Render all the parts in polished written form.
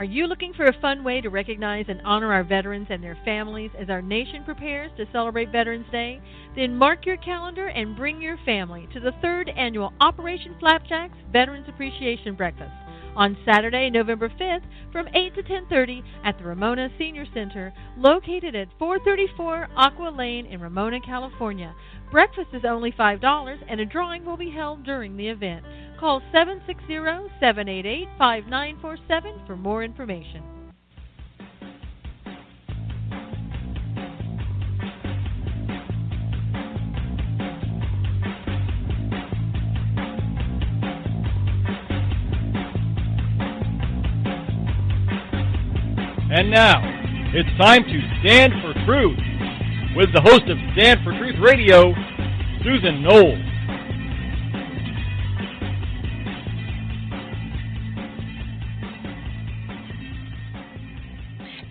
Are you looking for a fun way to recognize and honor our veterans and their families as our nation prepares to celebrate Veterans Day? Then mark your calendar and bring your family to the 3rd annual Operation Flapjack's Veterans Appreciation Breakfast on Saturday, November 5th from 8 to 10:30 at the Ramona Senior Center, located at 434 Aqua Lane in Ramona, California. Breakfast is only $5 and a drawing will be held during the event. Call 760-788-5947 for more information. And now, it's time to Stand for Truth with the host of Stand for Truth Radio, Susan Knowles.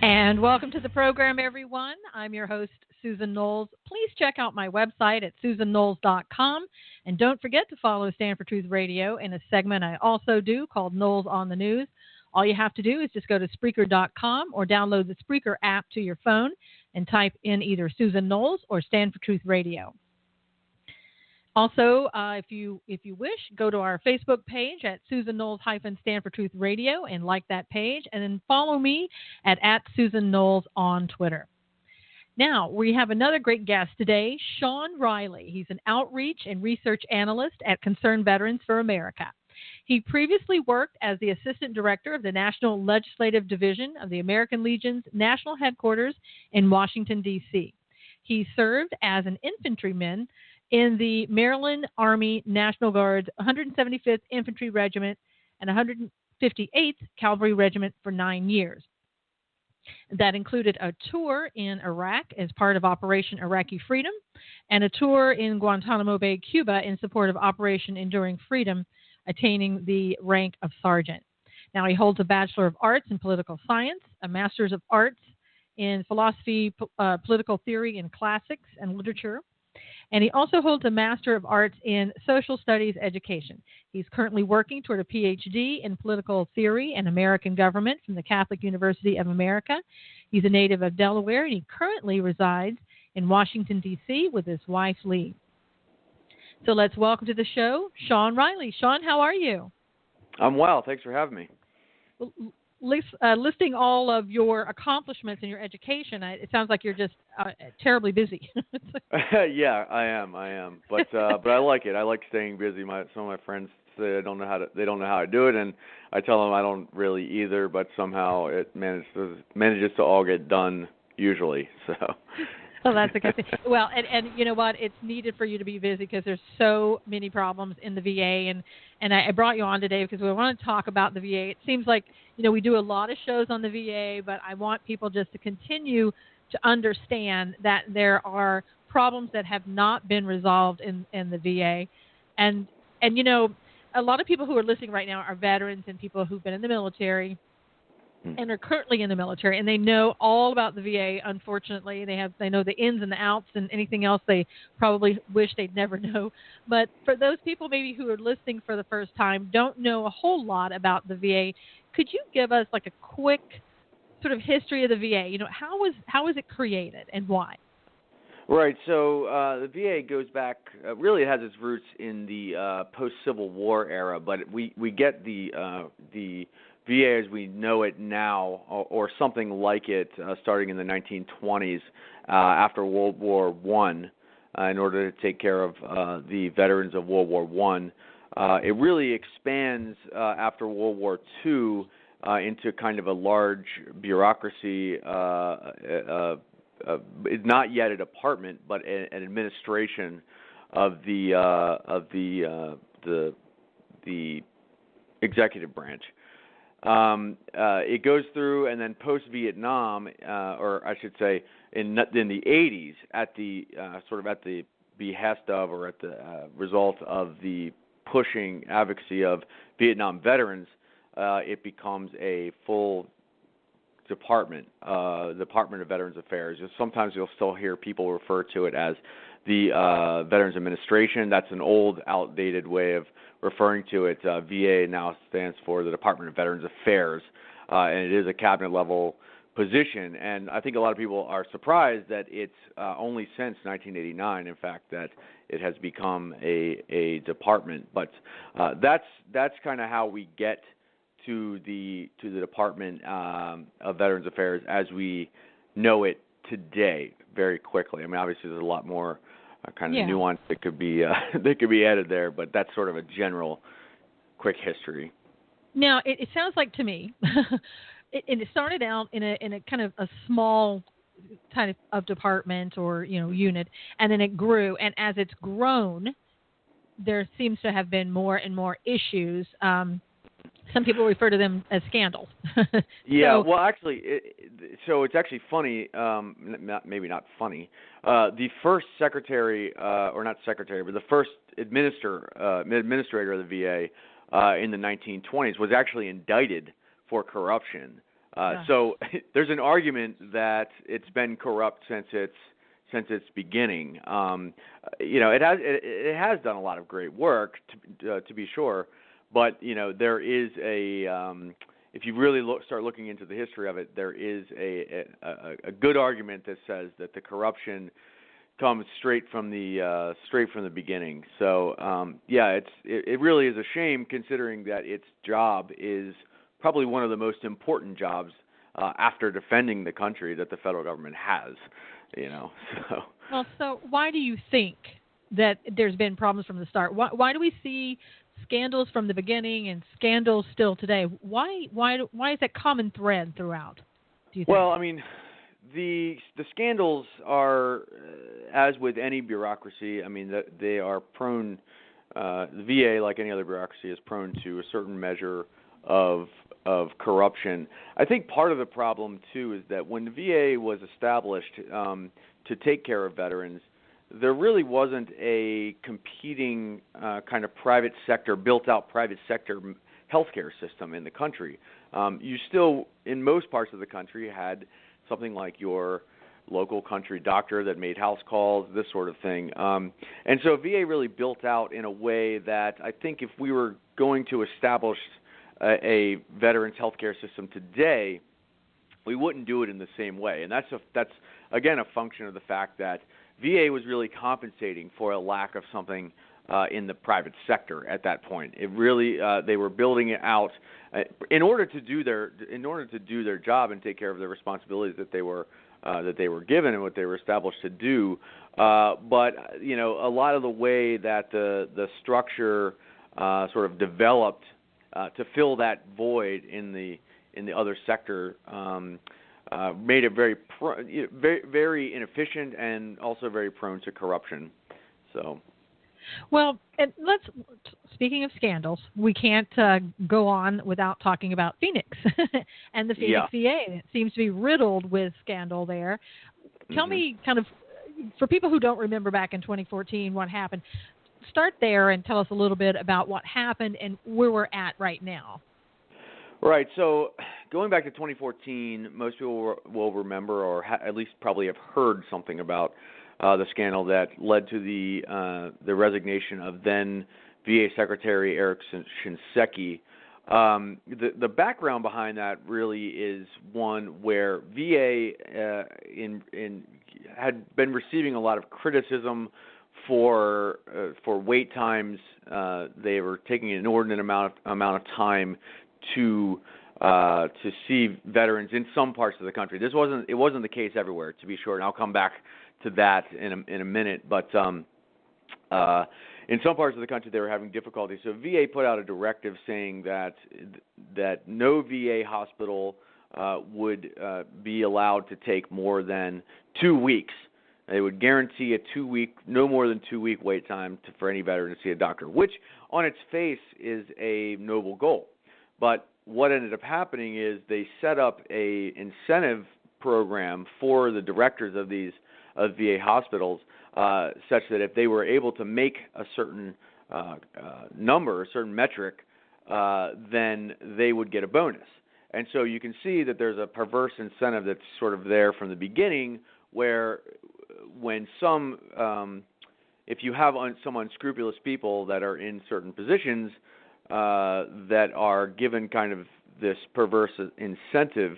And welcome to the program, everyone. I'm your host, Susan Knowles. Please check out my website at susanknowles.com. And don't forget to follow Stand for Truth Radio in a segment I also do called Knowles on the News. All you have to do is just go to Spreaker.com or download the Spreaker app to your phone and type in either Susan Knowles or Stand for Truth Radio. Also, if you wish, go to our Facebook page at Susan Knowles-Stand for Truth Radio and like that page, and then follow me at Susan Knowles on Twitter. Now, we have another great guest today, SHAUN Rieley. He's an outreach and research analyst at Concerned Veterans for America. He previously worked as the Assistant Director of the National Legislative Division of the American Legion's National Headquarters in Washington, D.C. He served as an infantryman in the Maryland Army National Guard's 175th Infantry Regiment and 158th Cavalry Regiment for 9 years. That included a tour in Iraq as part of Operation Iraqi Freedom and a tour in Guantanamo Bay, Cuba in support of Operation Enduring Freedom, attaining the rank of sergeant. Now he holds a Bachelor of Arts in Political Science, a Master's of Arts in Philosophy, Political Theory, and Classics and Literature, and he also holds a Master of Arts in Social Studies Education. He's currently working toward a Ph.D. in Political Theory and American Government from the Catholic University of America. He's a native of Delaware, and he currently resides in Washington, D.C. with his wife, Lee. So let's welcome to the show, SHAUN Rieley. SHAUN, how are you? I'm well. Thanks for having me. Listing all of your accomplishments in your education, it sounds like you're just terribly busy. Yeah, I am. But I like it. I like staying busy. Some of my friends say they don't know how to do it, and I tell them I don't really either. But somehow it manages to all get done usually. So. Well, that's a good thing. Well, and you know what? It's needed for you to be busy because there's so many problems in the VA. And I brought you on today because we want to talk about the VA. It seems like, we do a lot of shows on the VA, but I want people just to continue to understand that there are problems that have not been resolved in the VA. And a lot of people who are listening right now are veterans and people who've been in the military and are currently in the military, and they know all about the VA. Unfortunately, they know the ins and the outs and anything else they probably wish they'd never know. But for those people maybe who are listening for the first time, don't know a whole lot about the VA, could you give us like a quick sort of history of the VA? How was it created and why? Right. So the VA goes back. Really, it has its roots in the post-Civil War era, but we get the VA as we know it now, or something like it, starting in the 1920s after World War I, in order to take care of the veterans of World War I. It really expands after World War II into kind of a large bureaucracy, not yet a department, but an administration of the executive branch. It goes through, and then post-Vietnam, or I should say, in the 80s, at the behest of, or at the result of the pushing advocacy of Vietnam veterans, it becomes a full department, Department of Veterans Affairs. Sometimes you'll still hear people refer to it as the Veterans Administration. That's an old, outdated way of referring to it. VA now stands for the Department of Veterans Affairs. and it is a cabinet level position. And I think a lot of people are surprised that it's only since 1989, in fact, that it has become a department. But that's kind of how we get to the Department of Veterans Affairs as we know it today, very quickly. I mean, obviously, there's a lot more kind of nuance that could be added there, but that's sort of a general, quick history. Now, it sounds like to me, it started out in a kind of a small kind of department or unit, and then it grew. And as it's grown, there seems to have been more and more issues. Some people refer to them as scandals. Yeah, well, actually, so it's actually funny, maybe not funny. The first secretary, or not secretary, but the first administrator of the VA in the 1920s was actually indicted for corruption. So there's an argument that it's been corrupt since its beginning. It has done a lot of great work, to be sure. But, there is if you really start looking into the history of it, there is a good argument that says that the corruption comes straight from the beginning. So, it really is a shame, considering that its job is probably one of the most important jobs after defending the country that the federal government has, So. Well, so why do you think that there's been problems from the start? Why do we see scandals from the beginning and scandals still today? Why is that common thread throughout, do you think? Well, I mean, the scandals are, as with any bureaucracy, I mean, they are prone, the VA, like any other bureaucracy, is prone to a certain measure of corruption. I think part of the problem, too, is that when the VA was established to take care of veterans, there really wasn't a competing kind of built-out private sector healthcare system in the country. You still, in most parts of the country, had something like your local country doctor that made house calls, this sort of thing. And so VA really built out in a way that I think if we were going to establish a veterans healthcare system today, we wouldn't do it in the same way. And that's again a function of the fact that VA was really compensating for a lack of something in the private sector at that point. It really they were building it out in order to do their job and take care of the responsibilities that they were given and what they were established to do. But a lot of the way that the structure sort of developed to fill that void in the other sector made it very very inefficient and also very prone to corruption. So, well, and speaking of scandals, we can't go on without talking about Phoenix and the Phoenix VA. It seems to be riddled with scandal there. Tell me, kind of, for people who don't remember back in 2014 what happened, start there and tell us a little bit about what happened and where we're at right now. Right. So going back to 2014, most people will remember, or at least probably have heard something about the scandal that led to the resignation of then VA Secretary Eric Shinseki. The background behind that really is one where VA had been receiving a lot of criticism for wait times. They were taking an inordinate amount of time to see veterans in some parts of the country. It wasn't the case everywhere, to be sure, and I'll come back to that in a minute. But in some parts of the country, they were having difficulty. So VA put out a directive saying that no VA hospital would be allowed to take more than 2 weeks. They would guarantee no more than 2 week wait time for any veteran to see a doctor, which on its face is a noble goal. But what ended up happening is they set up a incentive program for the directors of these VA hospitals, such that if they were able to make a certain number, a certain metric, then they would get a bonus. And so you can see that there's a perverse incentive that's sort of there from the beginning, where when if you have some unscrupulous people that are in certain positions that are given kind of this perverse incentive,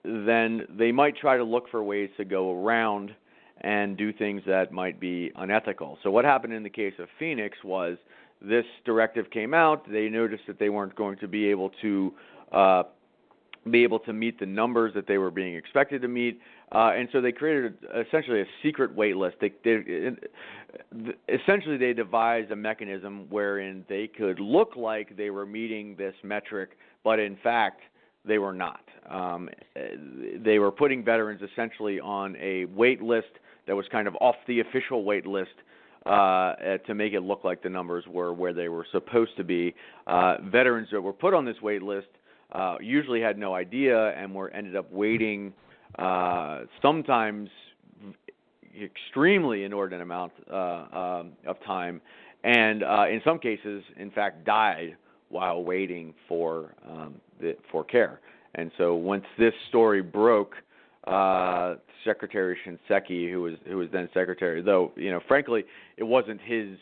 then they might try to look for ways to go around and do things that might be unethical. So what happened in the case of Phoenix was this directive came out. They noticed that they weren't going to be able to meet the numbers that they were being expected to meet, and so they created essentially a secret wait list. Essentially, they devised a mechanism wherein they could look like they were meeting this metric, but in fact, they were not. They were putting veterans essentially on a wait list that was kind of off the official wait list to make it look like the numbers were where they were supposed to be. Veterans that were put on this wait list usually had no idea and ended up waiting sometimes extremely inordinate amount of time, and in some cases, in fact, died while waiting for care. And so once this story broke, Secretary Shinseki, who was then secretary, though frankly, it wasn't his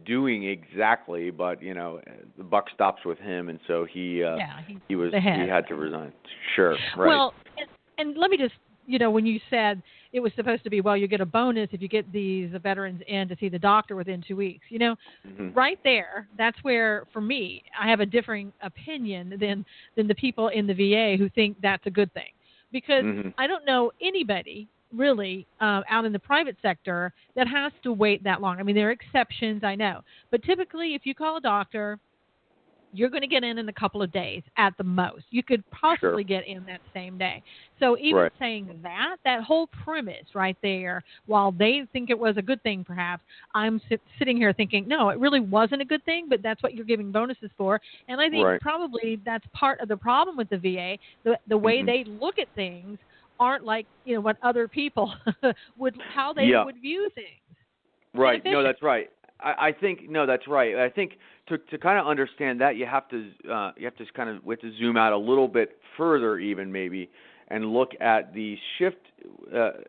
doing exactly, but the buck stops with him, and so he had to resign. Sure, right. Well, and let me just when you said it was supposed to be, well, you get a bonus if you get these veterans in to see the doctor within 2 weeks. Right there, that's where, for me, I have a differing opinion than the people in the VA who think that's a good thing. Because I don't know anybody really out in the private sector that has to wait that long. I mean, there are exceptions, I know. But typically, if you call a doctor, you're going to get in a couple of days at the most. You could possibly get in that same day. So even saying that whole premise right there, while they think it was a good thing perhaps, I'm sitting here thinking, no, it really wasn't a good thing, but that's what you're giving bonuses for. And I think probably that's part of the problem with the VA. The way they look at things aren't like, what other people how they would view things. Right. No, that's right. I think that's right. I think to kind of understand that, we have to zoom out a little bit further, even maybe, and look at the shift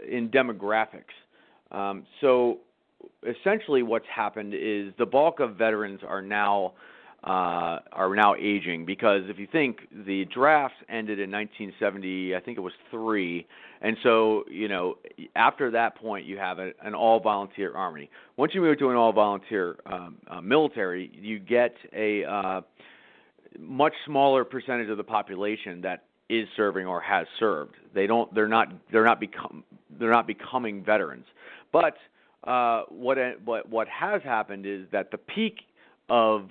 in demographics. So essentially, what's happened is the bulk of veterans are now aging, because if you think the draft ended in 1970, I think it was 3, and so after that point you have an all-volunteer army. Once you move to an all-volunteer military, you get a much smaller percentage of the population that is serving or has served. They're not becoming veterans. But what has happened is that the peak of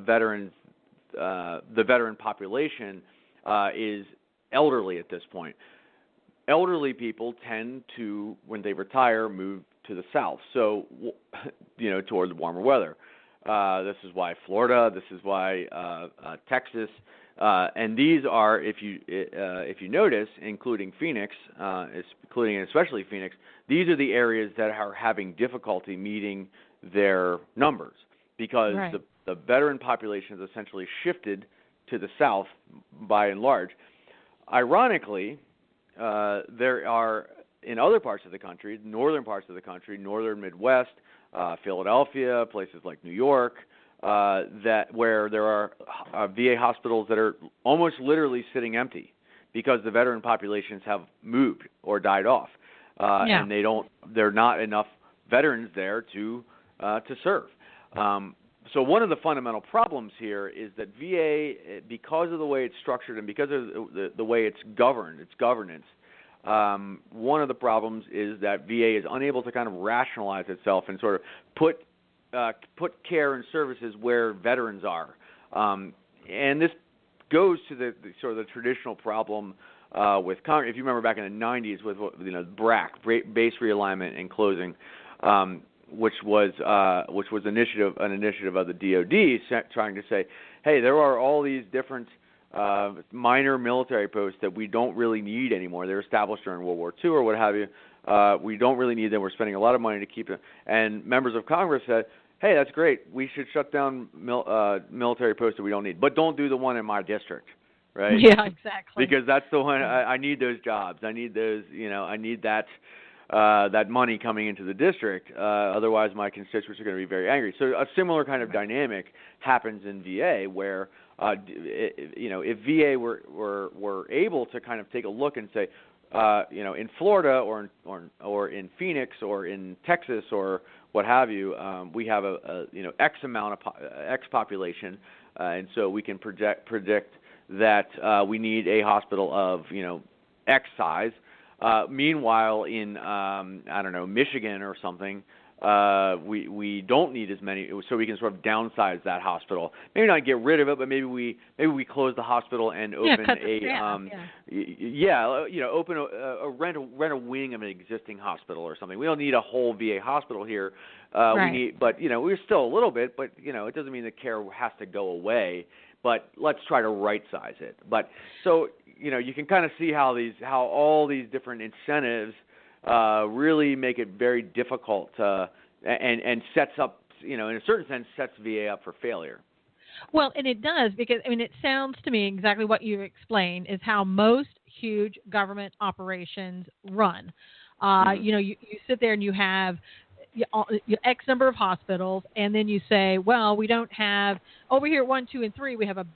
veterans, the veteran population is elderly at this point. Elderly people tend to, when they retire, move to the south, so towards warmer weather. This is why Florida. This is why Texas, and these are, if you notice, including Phoenix, including and especially Phoenix, these are the areas that are having difficulty meeting their numbers, because the veteran population has essentially shifted to the south by and large. Ironically, there are, in other parts of the country, northern parts of the country, northern Midwest, Philadelphia, places like New York, where there are VA hospitals that are almost literally sitting empty because the veteran populations have moved or died off, and there are not enough veterans there to serve. So one of the fundamental problems here is that VA, because of the way it's structured and because of the way it's governed, its governance, one of the problems is that VA is unable to kind of rationalize itself and sort of put care and services where veterans are. And this goes to the sort of the traditional problem with Congress. If you remember back in the 90s with BRAC, base realignment and closing, which was an initiative of the DoD trying to say, hey, there are all these different minor military posts that we don't really need anymore. They're established during World War II or what have you. We don't really need them. We're spending a lot of money to keep them. And members of Congress said, hey, that's great. We should shut down military posts that we don't need, but don't do the one in my district, right? Yeah, exactly. Because that's the one I need those jobs. I need those. I need that. that money coming into the district. Otherwise, my constituents are going to be very angry. So a similar kind of dynamic happens in VA, where if VA were able to kind of take a look and say, in Florida or in Phoenix or in Texas or what have you, we have a X amount of X population, and so we can predict that we need a hospital of X size. Meanwhile, in Michigan or something, we don't need as many, so we can sort of downsize that hospital. Maybe not get rid of it, but maybe we close the hospital and open rent a wing of an existing hospital or something. We don't need a whole VA hospital here. Right. We're still a little bit, but it doesn't mean the care has to go away. But let's try to right size it. But so you can kind of see how all these different incentives really make it very difficult and sets up, in a certain sense, sets VA up for failure. Well, and it does, because it sounds to me exactly what you explained is how most huge government operations run. You sit there and you have X number of hospitals, and then you say, well, we don't have over here 1, 2, and 3. We have a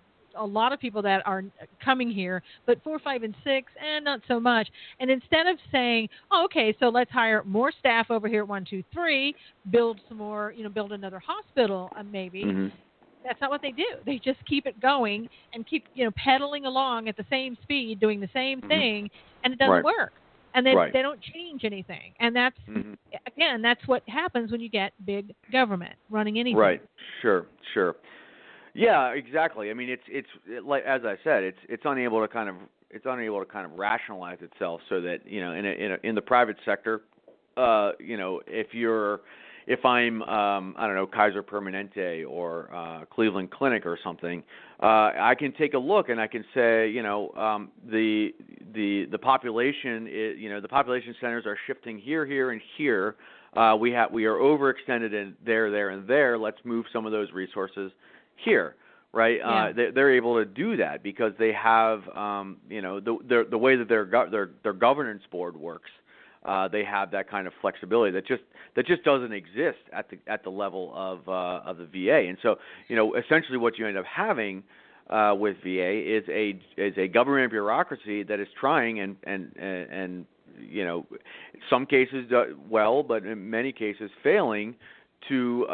lot of people that are coming here, but 4, 5, and 6, not so much. And instead of saying, oh, okay, so let's hire more staff over here at 1, 2, 3, build some more, build another hospital, maybe. Mm-hmm. That's not what they do. They just keep it going and keep, pedaling along at the same speed, doing the same thing, and it doesn't work. And then they don't change anything. And that's, again, that's what happens when you get big government running anything. Right. Sure. Yeah, exactly. I mean, it's like, as I said, it's unable to kind of rationalize itself, so that in the private sector, if I'm Kaiser Permanente or Cleveland Clinic or something, I can take a look and I can say, the population the population centers are shifting here, and here. We are overextended in there, and there. Let's move some of those resources here, right? Yeah. They're able to do that because they have, the way that their governance board works. They have that kind of flexibility that just doesn't exist at the level of the VA. And so, essentially, what you end up having with VA is a government bureaucracy that is trying and some cases well, but in many cases failing to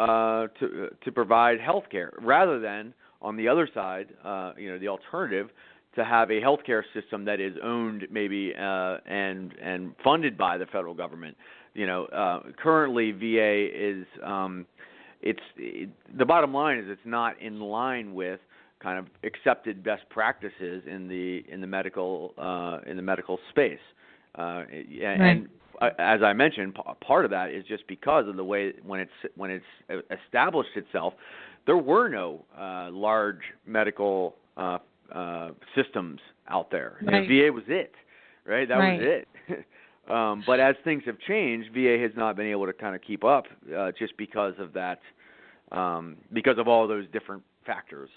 provide health care, rather than on the other side, the alternative, to have a healthcare system that is owned maybe and funded by the federal government. Currently VA is the bottom line is it's not in line with kind of accepted best practices in the medical space. And as I mentioned, part of that is just because of the way when it's established itself, there were no large medical systems out there. Right. VA was it, right? That was it. But as things have changed, VA has not been able to kind of keep up just because of that, because of all those different factors.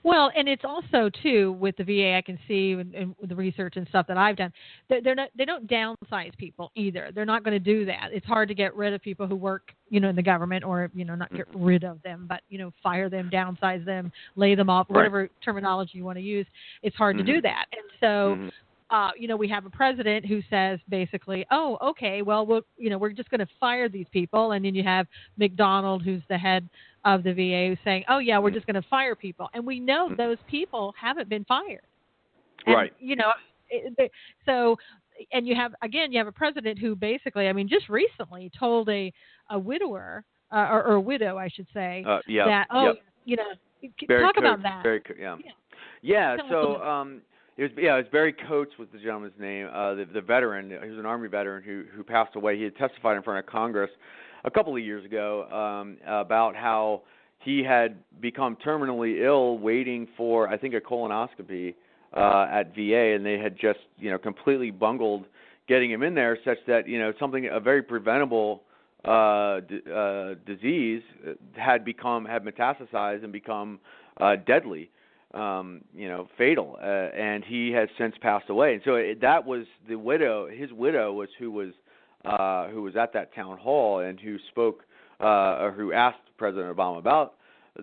Well, and it's also too with the VA. I can see in the research and stuff that I've done, they don't downsize people either. They're not going to do that. It's hard to get rid of people who work, in the government, or not get rid of them, but fire them, downsize them, lay them off, whatever terminology you want to use. It's hard to do that, and so. We have a president who says basically, oh, okay, well, we're just going to fire these people. And then you have McDonald, who's the head of the VA, who's saying, oh, yeah, we're just going to fire people. And we know those people haven't been fired. And, right. So, and you have a president who basically, just recently told a widower, or a widow, I should say, that, talk about that. Yeah, so... It was Barry Coates was the gentleman's name, the veteran. He was an Army veteran who passed away. He had testified in front of Congress a couple of years ago about how he had become terminally ill waiting for, I think, a colonoscopy at VA, and they had just, completely bungled getting him in there, such that, a very preventable disease had metastasized and become deadly. Fatal, and he has since passed away. And so that was the widow. His widow was who was who was at that town hall and who spoke or who asked President Obama about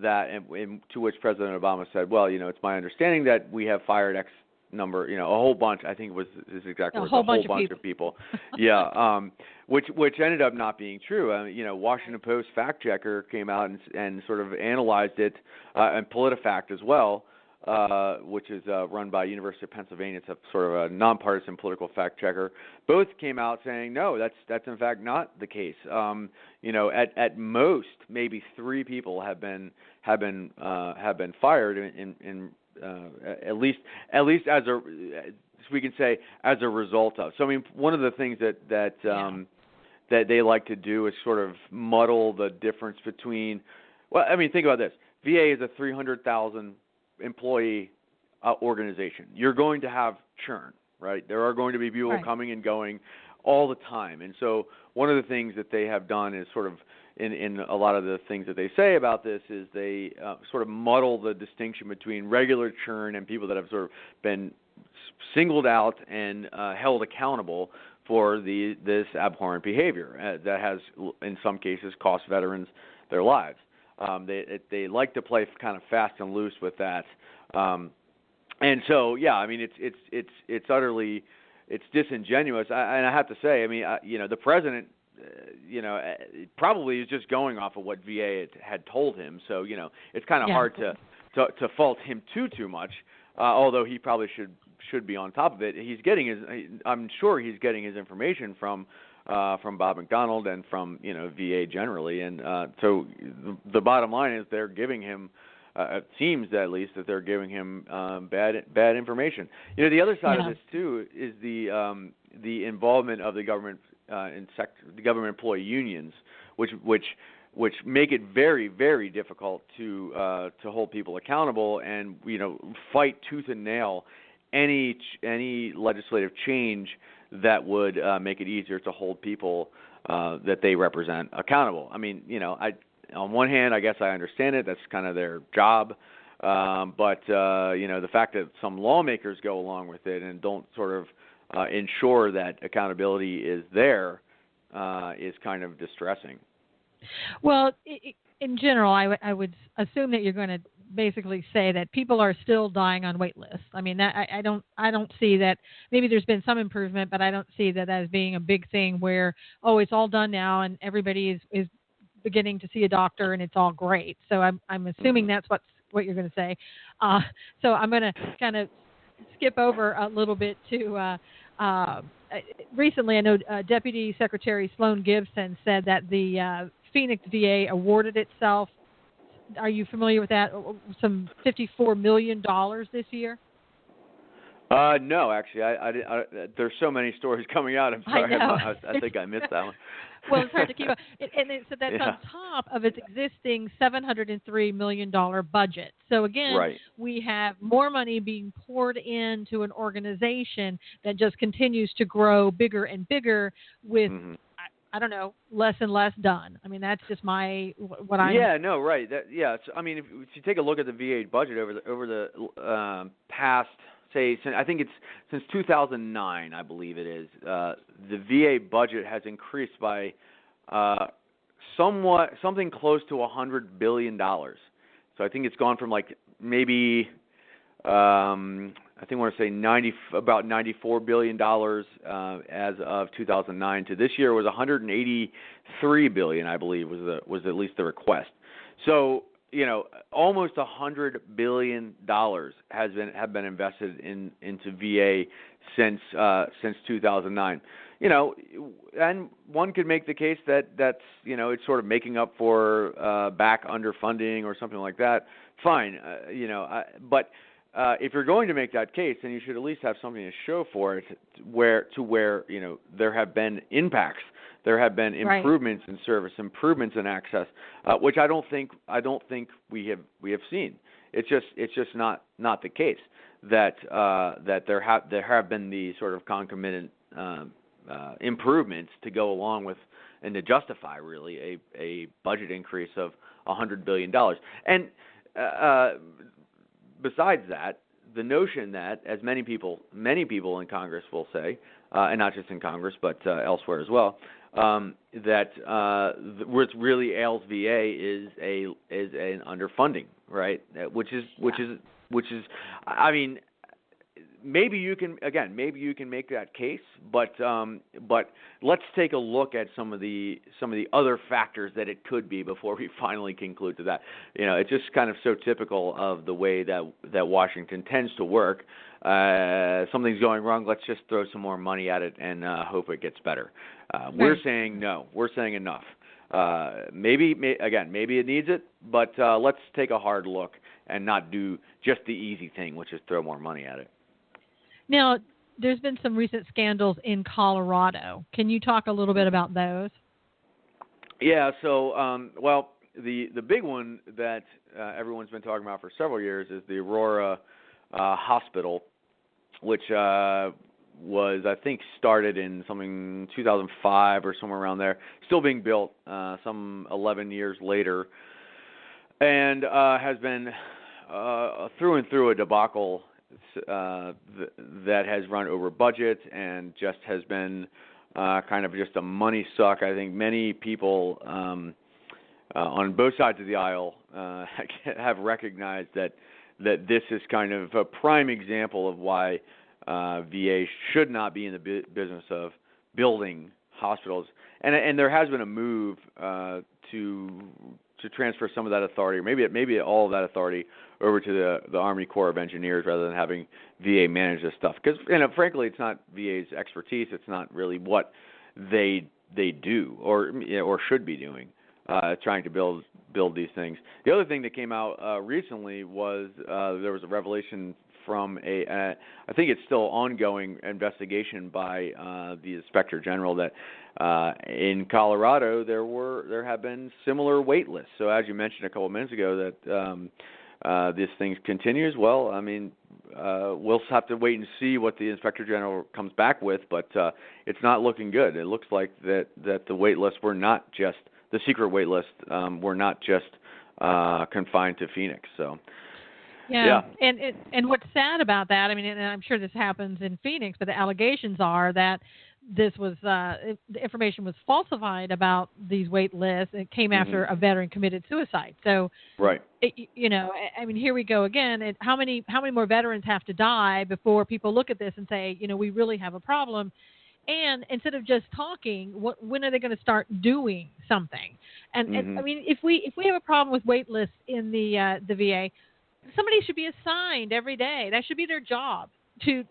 that, and to which President Obama said, well, it's my understanding that we have fired X number, a whole bunch. I think it was his exact words, a whole bunch of people. Yeah, which ended up not being true. Washington Post fact checker came out and sort of analyzed it, and PolitiFact as well, which is run by University of Pennsylvania. It's a sort of a nonpartisan political fact checker. Both came out saying no, that's in fact not the case. At most maybe 3 people have been fired in at least as we can say as a result of. So I mean, one of the things that they like to do is sort of muddle the difference between. Well, I mean, think about this. VA is a 300,000 employee organization. You're going to have churn, right? There are going to be people coming and going all the time. And so one of the things that they have done is sort of in a lot of the things that they say about this is they sort of muddle the distinction between regular churn and people that have sort of been singled out and held accountable for this abhorrent behavior that has, in some cases, cost veterans their lives. They like to play kind of fast and loose with that, and so I mean it's utterly disingenuous. And I have to say, I mean the president probably is just going off of what VA had told him. So it's kind of hard to fault him too much. Although he probably should be on top of it. I'm sure he's getting his information from Bob McDonald and from VA generally, and so the bottom line is they're giving him. It seems at least that they're giving him bad information. The other side of this too is the involvement of the government the government employee unions, which make it very, very difficult to hold people accountable and fight tooth and nail any legislative change that would make it easier to hold people that they represent accountable. I mean, on one hand, I guess I understand it. That's kind of their job. But the fact that some lawmakers go along with it and don't sort of ensure that accountability is there is kind of distressing. Well, in general, I would assume that you're going to basically say that people are still dying on wait lists. I mean, I don't see that. Maybe there's been some improvement, but I don't see that as being a big thing where it's all done now and everybody is beginning to see a doctor and it's all great. So I'm assuming that's what you're going to say. So I'm going to kind of skip over a little bit to recently. I know Deputy Secretary Sloan Gibson said that the Phoenix VA awarded itself. Are you familiar with that? Some $54 million this year? No, actually, I there's so many stories coming out. I'm sorry, I think I missed that one. Well, it's hard to keep up. And so that's on top of its existing $703 million budget. So again, we have more money being poured into an organization that just continues to grow bigger and bigger with. I don't know, less and less done. I mean, that's just what I'm. Yeah, no, right. So, I mean, if you take a look at the VA budget over the past, say, I think it's since 2009, I believe it is. The VA budget has increased by something close to $100 billion. So I think it's gone from like maybe. I think I want to say about $94 billion as of 2009 to this year was $183 billion, I believe, was at least the request. So almost $100 billion have been invested into VA since 2009. And one could make the case that's it's sort of making up for back underfunding or something like that. Fine, but. If you're going to make that case, then you should at least have something to show for it, where there have been impacts, there have been improvements in service, improvements in access, which I don't think we have seen. It's just not the case that there have been these sort of concomitant improvements to go along with and to justify really a budget increase of $100 billion. And besides that, the notion that, as many people in Congress will say, and not just in Congress but elsewhere as well, that what really ails VA is an underfunding, right? Which is, I mean, maybe you can make that case, but let's take a look at some of the other factors that it could be before we finally conclude to that. It's just kind of so typical of the way that Washington tends to work. Something's going wrong, let's just throw some more money at it and hope it gets better. We're saying no. We're saying enough. Maybe it needs it, but let's take a hard look and not do just the easy thing, which is throw more money at it. Now, there's been some recent scandals in Colorado. Can you talk a little bit about those? Yeah, so, the big one that everyone's been talking about for several years is the Aurora Hospital, which was, I think, started in 2005 or somewhere around there, still being built some 11 years later, and has been through and through a debacle that has run over budget and just has been kind of just a money suck. I think many people on both sides of the aisle have recognized that this is kind of a prime example of why VA should not be in the business of building hospitals. And there has been a move to transfer some of that authority, or maybe all of that authority, over to the Army Corps of Engineers rather than having VA manage this stuff. Because, frankly, it's not VA's expertise. It's not really what they do or should be doing, trying to build these things. The other thing that came out recently was there was a revelation from I think it's still ongoing investigation by the Inspector General that in Colorado there have been similar wait lists. So as you mentioned a couple of minutes ago that this thing continues. Well, I mean, we'll have to wait and see what the Inspector General comes back with, but it's not looking good. It looks like that the wait lists were not just the secret wait lists were not just confined to Phoenix. So. Yeah. And what's sad about that, I mean, and I'm sure this happens in Phoenix, but the allegations are that this was the information was falsified about these wait lists. It came after a veteran committed suicide. So, right. I mean, here we go again. How many more veterans have to die before people look at this and say, we really have a problem? And instead of just talking, when are they going to start doing something? And I mean, if we have a problem with wait lists in the VA, somebody should be assigned every day. That should be their job to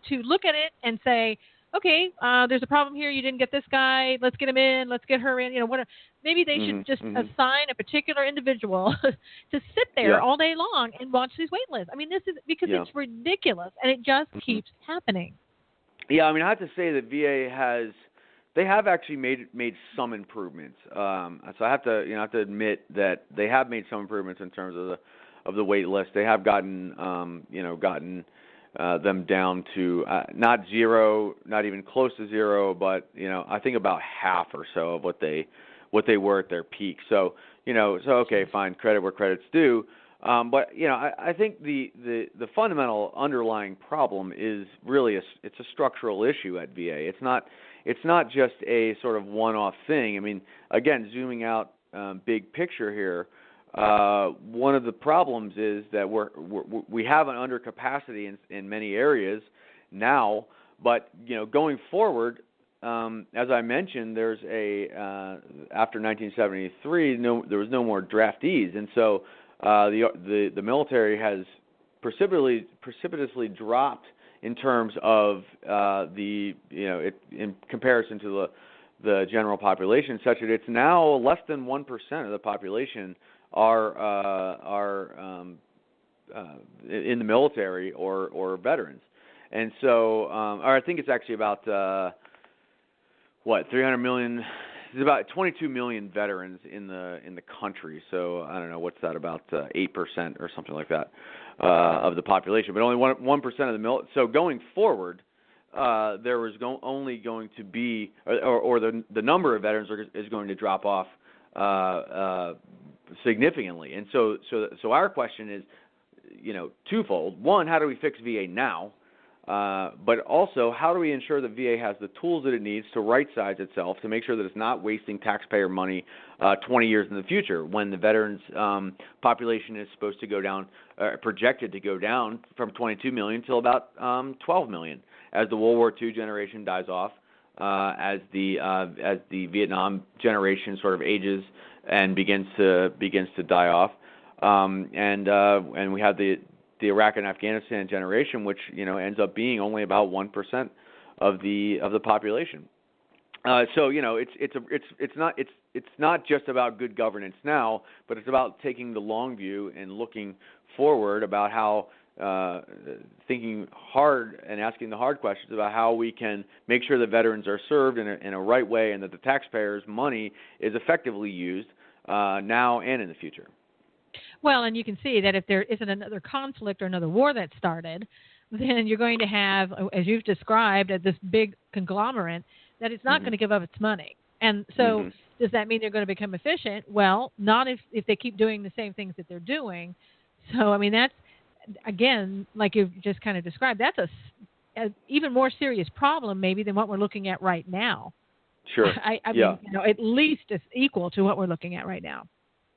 look at it and say, okay, there's a problem here. You didn't get this guy. Let's get him in. Let's get her in. Whatever. Maybe they should just assign a particular individual to sit there all day long and watch these wait lists. I mean, this is because it's ridiculous, and it just keeps happening. Yeah, I mean, I have to say that VA have actually made some improvements. So I have to admit that they have made some improvements in terms of the wait list. They have gotten them down to not zero, not even close to zero, but I think about half or so of what they were at their peak. So okay, fine, credit where credit's due. But I think the fundamental underlying problem is really it's a structural issue at VA. It's not just a sort of one-off thing. I mean, again, zooming out big picture here. One of the problems is that we have an undercapacity in many areas now, but going forward, as I mentioned, there's after 1973, there was no more draftees, and so the military has precipitously dropped in terms of in comparison to the general population, such that it's now less than 1% of the population are in the military or veterans, and so or I think it's actually about 300 million. There's about 22 million veterans in the country. So I don't know, what's that, about 8% or something like that of the population, but only 1% of the military. So going forward, there was only going to be, or the number of veterans is going to drop off significantly. And so our question is, twofold. One, how do we fix VA now? But also, how do we ensure that VA has the tools that it needs to right-size itself to make sure that it's not wasting taxpayer money 20 years in the future when the veterans population is supposed to go down, projected to go down from 22 million to about 12 million as the World War II generation dies off, as the Vietnam generation sort of ages and begins to die off, and we have the Iraq and Afghanistan generation, which ends up being only about 1% of the population. So it's not just about good governance now, but it's about taking the long view and looking forward about how thinking hard and asking the hard questions about how we can make sure that veterans are served in a right way and that the taxpayers' money is effectively used now and in the future. Well, and you can see that if there isn't another conflict or another war that started, then you're going to have, as you've described, this big conglomerate that it's not going to give up its money. And so does that mean they're going to become efficient? Well, not if they keep doing the same things that they're doing. So, I mean, that's, again, like you've just kind of described, that's a even more serious problem maybe than what we're looking at right now. Sure. I mean, at least it's equal to what we're looking at right now.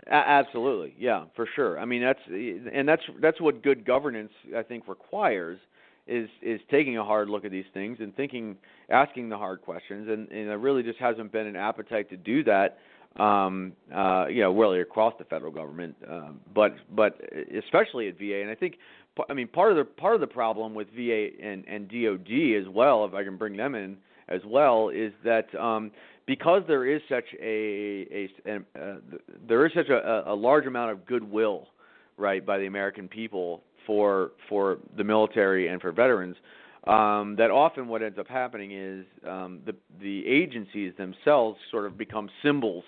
Absolutely, yeah, for sure. I mean, that's what good governance, I think, requires is taking a hard look at these things and asking the hard questions, and there really just hasn't been an appetite to do that, really across the federal government, but especially at VA. And I think, part of the problem with VA and DoD as well, if I can bring them in as well, is that because there is such a large amount of goodwill, right, by the American people for the military and for veterans, that often what ends up happening is the agencies themselves sort of become symbols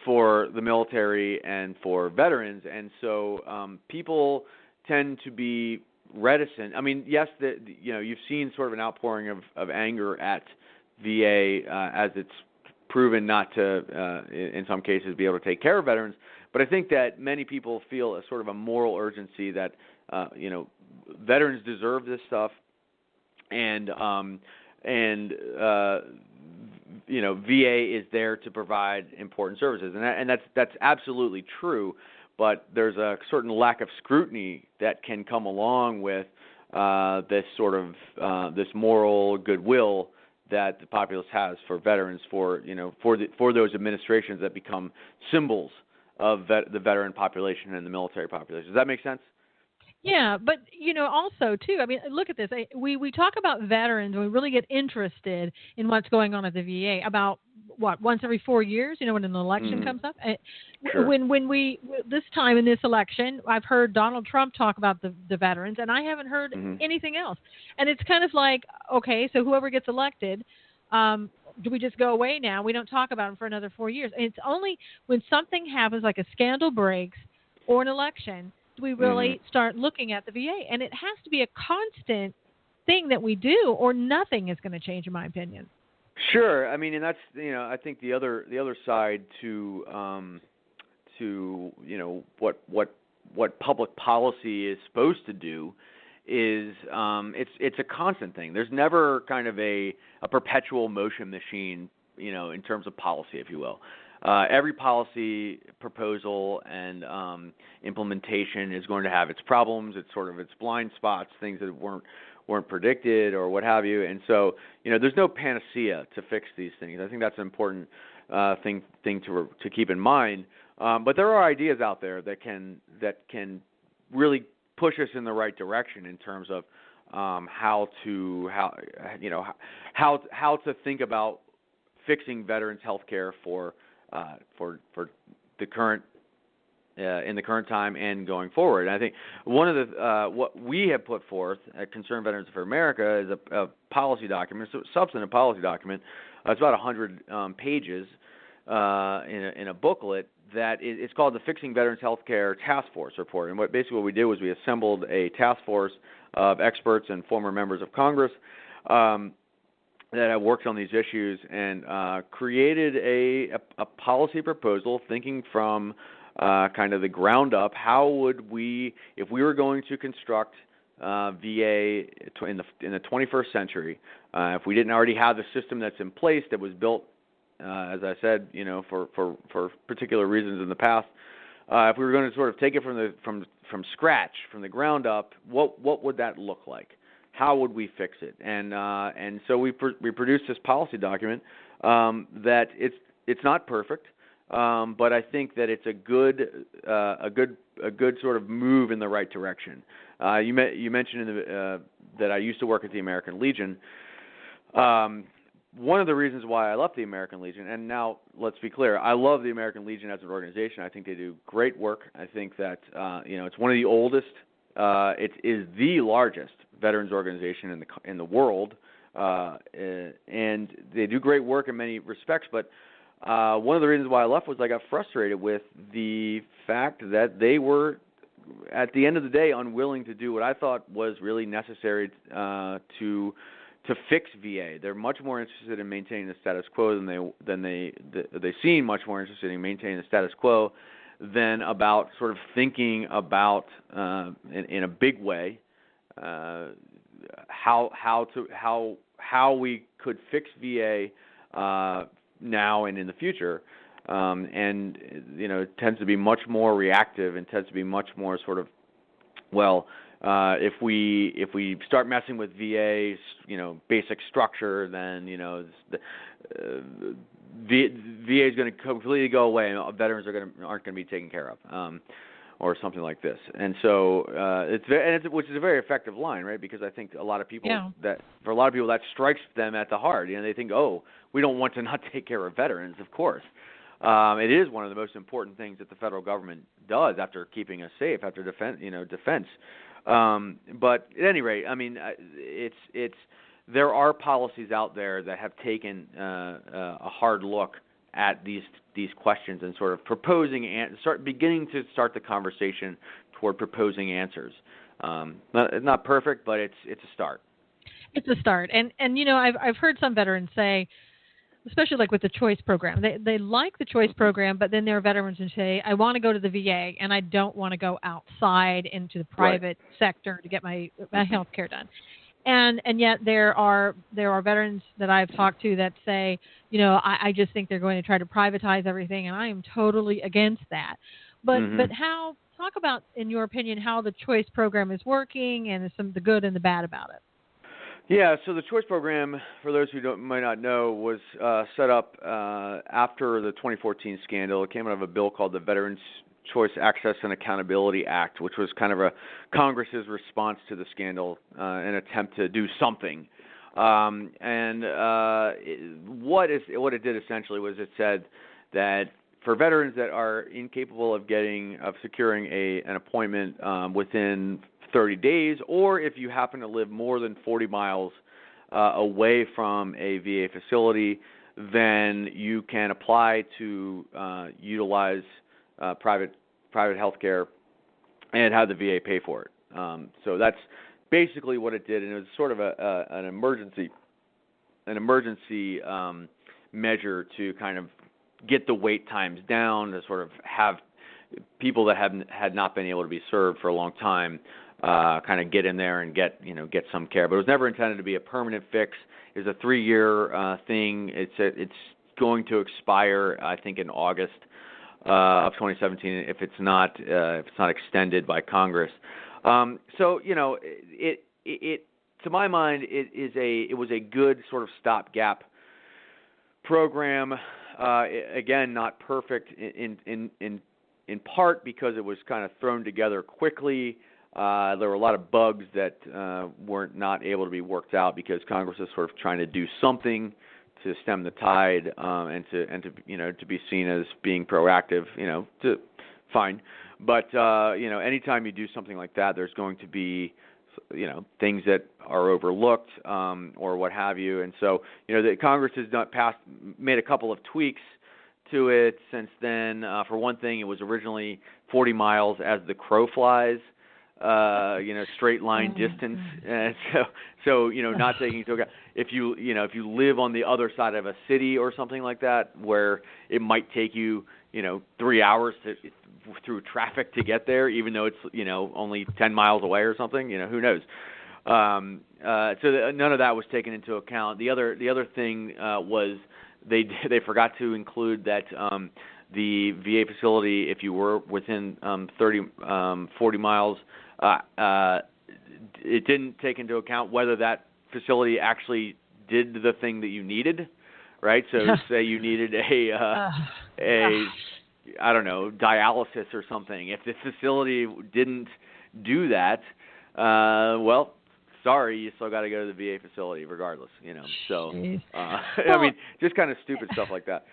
for the military and for veterans, and so people tend to be reticent. I mean, yes, you've seen sort of an outpouring of anger at VA as it's proven not to, in some cases, be able to take care of veterans. But I think that many people feel a sort of a moral urgency that, veterans deserve this stuff, and VA is there to provide important services, and that's absolutely true. But there's a certain lack of scrutiny that can come along with this sort of this moral goodwill that the populace has for veterans, for those administrations that become symbols of the veteran population and the military population. Does that make sense? Yeah, but also too, I mean, look at this. We talk about veterans, and we really get interested in what's going on at the VA about once every 4 years, when an election comes up. Sure. When we this time in this election, I've heard Donald Trump talk about the veterans, and I haven't heard anything else. And it's kind of like, okay, so whoever gets elected, do we just go away now? We don't talk about them for another 4 years. And it's only when something happens, like a scandal breaks or an election, do we really start looking at the VA. And it has to be a constant thing that we do, or nothing is going to change, in my opinion. Sure. I mean, and that's I think the other side to what public policy is supposed to do is it's a constant thing. There's never kind of a perpetual motion machine, in terms of policy, if you will. Every policy proposal and implementation is going to have its problems, its blind spots, things that weren't predicted or what have you. And so, there's no panacea to fix these things. I think that's an important thing to keep in mind. But there are ideas out there that can really push us in the right direction in terms of how to think about fixing veterans' health care for the current in the current time and going forward. And I think one of the what we have put forth at Concerned Veterans for America is a policy document, a substantive policy document. It's about 100 pages in a booklet that it's called the Fixing Veterans Healthcare Task Force Report. And what we did was we assembled a task force of experts and former members of Congress that have worked on these issues and created a policy proposal, thinking from kind of the ground up. How would we, if we were going to construct VA in the 21st century, if we didn't already have the system that's in place that was built, as I said, for particular reasons in the past, if we were going to sort of take it from scratch, from the ground up, what would that look like? How would we fix it? And so we produced this policy document that it's not perfect, but I think that it's a good sort of move in the right direction. You mentioned that I used to work at the American Legion. One of the reasons why I left the American Legion, and now let's be clear, I love the American Legion as an organization. I think they do great work. I think that it's one of the oldest. It is the largest veterans organization in the world, and they do great work in many respects. But one of the reasons why I left was I got frustrated with the fact that they were, at the end of the day, unwilling to do what I thought was really necessary to fix VA. They're much more interested in maintaining the status quo they seem much more interested in maintaining the status quo than about sort of thinking about in a big way how we could fix VA now and in the future. And it tends to be much more reactive and tends to be much more sort of, if we start messing with VA's basic structure, then VA is going to completely go away, and veterans aren't going to be taken care of, or something like this. And so which is a very effective line, right? Because I think a lot of people that strikes them at the heart. They think, oh, we don't want to not take care of veterans. Of course, it is one of the most important things that the federal government does after keeping us safe, after defense. But at any rate, I mean, there are policies out there that have taken a hard look at these questions and sort of proposing and beginning to start the conversation toward proposing answers. Not perfect, but it's a start. It's a start, and I've heard some veterans say, especially like with the choice program, they like the choice program, but then there are veterans who say, I want to go to the VA and I don't want to go outside into the private sector to get my health care done. And yet there are veterans that I've talked to that say, I just think they're going to try to privatize everything, and I am totally against that. But talk about, in your opinion, how the choice program is working and the good and the bad about it. Yeah, so the choice program, for those who might not know, was set up after the 2014 scandal. It came out of a bill called the Veterans Choice Access and Accountability Act, which was kind of a Congress's response to the scandal, an attempt to do something. What it did essentially was it said that for veterans that are incapable of securing an appointment within 30 days, or if you happen to live more than 40 miles away from a VA facility, then you can apply to utilize private health care and have the VA pay for it. So that's basically what it did, and it was sort of an emergency measure to kind of get the wait times down, to sort of have people that had not been able to be served for a long time kind of get in there and get some care. But it was never intended to be a permanent fix. It was a 3-year thing. It's going to expire, I think, in August of 2017 if it's not extended by Congress. So it to my mind it was a good sort of stopgap program. Again, not perfect in part because it was kind of thrown together quickly. There were a lot of bugs that weren't not able to be worked out because Congress is sort of trying to do something to stem the tide and to be seen as being proactive. Fine, but anytime you do something like that, there's going to be things that are overlooked or what have you. And so the Congress has made a couple of tweaks to it since then. For one thing, it was originally 40 miles as the crow flies. Straight line distance, and so not taking into account if you live on the other side of a city or something like that, where it might take you 3 hours through traffic to get there, even though it's only 10 miles away or something. Who knows? So none of that was taken into account. The other thing was they forgot to include that the VA facility, if you were within 40 miles, it didn't take into account whether that facility actually did the thing that you needed, right? So say you needed a I don't know, dialysis or something. If the facility didn't do that, well, sorry, you still got to go to the VA facility regardless, So, I mean, just kind of stupid stuff like that.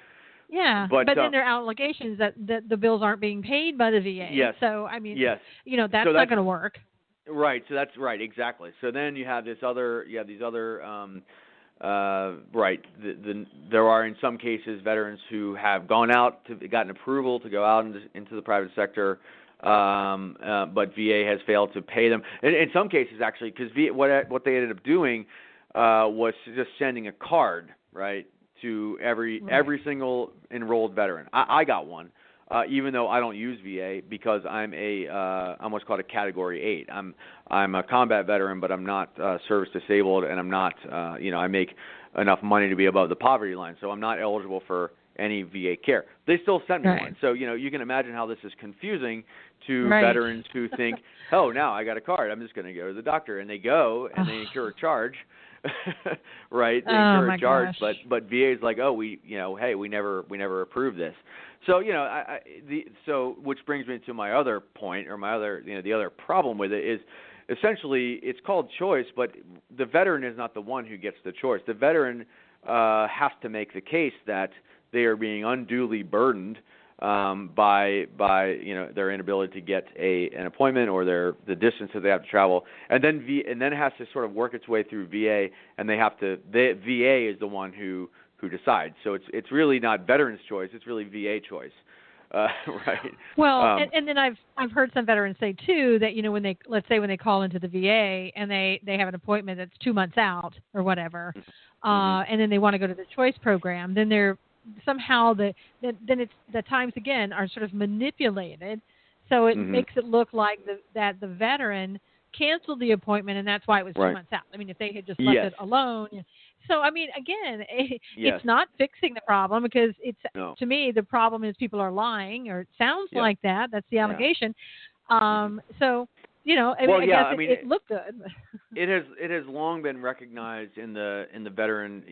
Yeah, but then there are allegations that the bills aren't being paid by the VA. Yes. So, I mean, yes. That's not going to work. Right. So that's right. Exactly. So then you have these other. Right. There are in some cases veterans who have gotten approval to go out into the private sector, but VA has failed to pay them. In some cases, actually, because what they ended up doing was just sending a card, right, to every single enrolled veteran. I got one, even though I don't use VA because I'm I'm what's called a Category 8. I'm a combat veteran, but I'm not service disabled, and I'm not I make enough money to be above the poverty line, so I'm not eligible for any VA care. They still sent me one, so you can imagine how this is confusing to veterans who think, oh, now I got a card, I'm just going to go to the doctor, and they go and they incur a charge. Right, they incur a charge, but VA is like, oh, we never approved this. So so which brings me to my other point, or the other problem with it is essentially it's called choice, but the veteran is not the one who gets the choice. The veteran has to make the case that they are being unduly burdened by their inability to get an appointment or the distance that they have to travel, and then it has to sort of work its way through VA, and VA is the one who decides. So it's really not veterans' choice; it's really VA choice, right? Well, and then I've heard some veterans say too that when they call into the VA and they have an appointment that's 2 months out or whatever, and then they want to go to the choice program, then they're somehow then it's the times again are sort of manipulated, so it makes it look like that the veteran canceled the appointment and that's why it was 2 months out. I mean, if they had just left it alone. So I mean, again, it's not fixing the problem because to me the problem is people are lying, or it sounds like that. That's the allegation. So. It looked good. It has long been recognized in the veteran